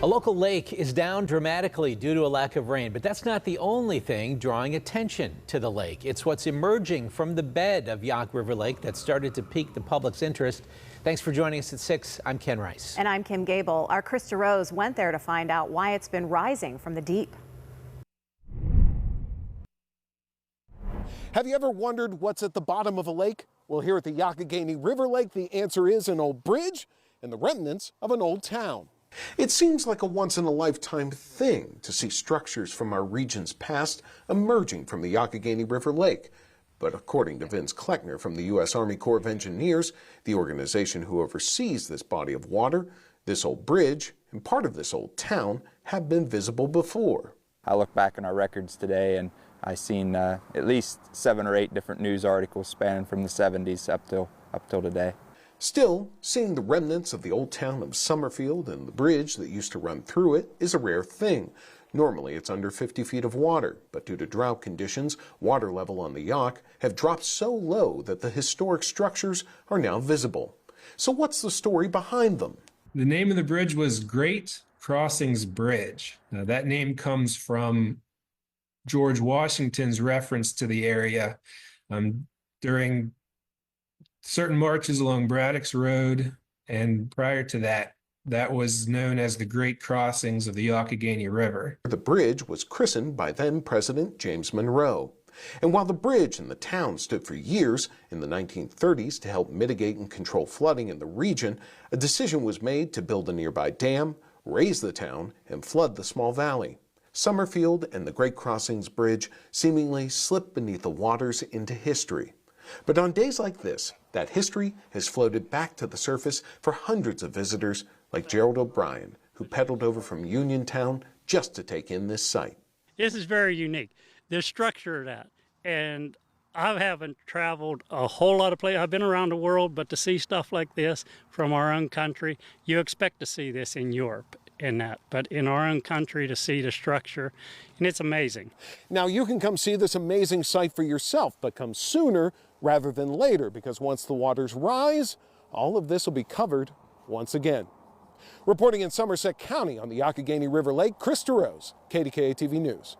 A local lake is down dramatically due to a lack of rain, but that's not the only thing drawing attention to the lake. It's what's emerging from the bed of Youghiogheny River Lake that started to pique the public's interest. Thanks for joining us at 6. I'm Ken Rice. And I'm Kim Gable. Our Chris DeRose went there to find out why it's been rising from the deep. Have you ever wondered what's at the bottom of a lake? Well, here at the Youghiogheny River Lake, the answer is an old bridge and the remnants of an old town. It seems like a once-in-a-lifetime thing to see structures from our region's past emerging from the Youghiogheny River Lake. But according to Vince Kleckner from the U.S. Army Corps of Engineers, the organization who oversees this body of water, this old bridge and part of this old town have been visible before. I look back in our records today and I've seen at least 7 or 8 different news articles spanning from the 70s up till today. Still, seeing the remnants of the old town of Summerfield and the bridge that used to run through it is a rare thing. Normally it's under 50 feet of water, but due to drought conditions, water level on the Yough have dropped so low that the historic structures are now visible. So what's the story behind them? The name of the bridge was Great Crossings Bridge. Now, that name comes from George Washington's reference to the area during certain marches along Braddock's Road, and prior to that, that was known as the Great Crossings of the Youghiogheny River. The bridge was christened by then President James Monroe. And while the bridge and the town stood for years, in the 1930s to help mitigate and control flooding in the region, a decision was made to build a nearby dam, raise the town, and flood the small valley. Summerfield and the Great Crossings Bridge seemingly slipped beneath the waters into history. But on days like this, that history has floated back to the surface for hundreds of visitors like Gerald O'Brien, who pedaled over from Uniontown just to take in this site. This is very unique, the structure of that. And I haven't traveled a whole lot of places. I've been around the world, but to see stuff like this from our own country, you expect to see this in Europe and that. But in our own country, to see the structure, and it's amazing. Now you can come see this amazing site for yourself, but come sooner rather than later, because once the waters rise, all of this will be covered once again. Reporting in Somerset County on the Youghiogheny River Lake, Chris DeRose, KDKA-TV News.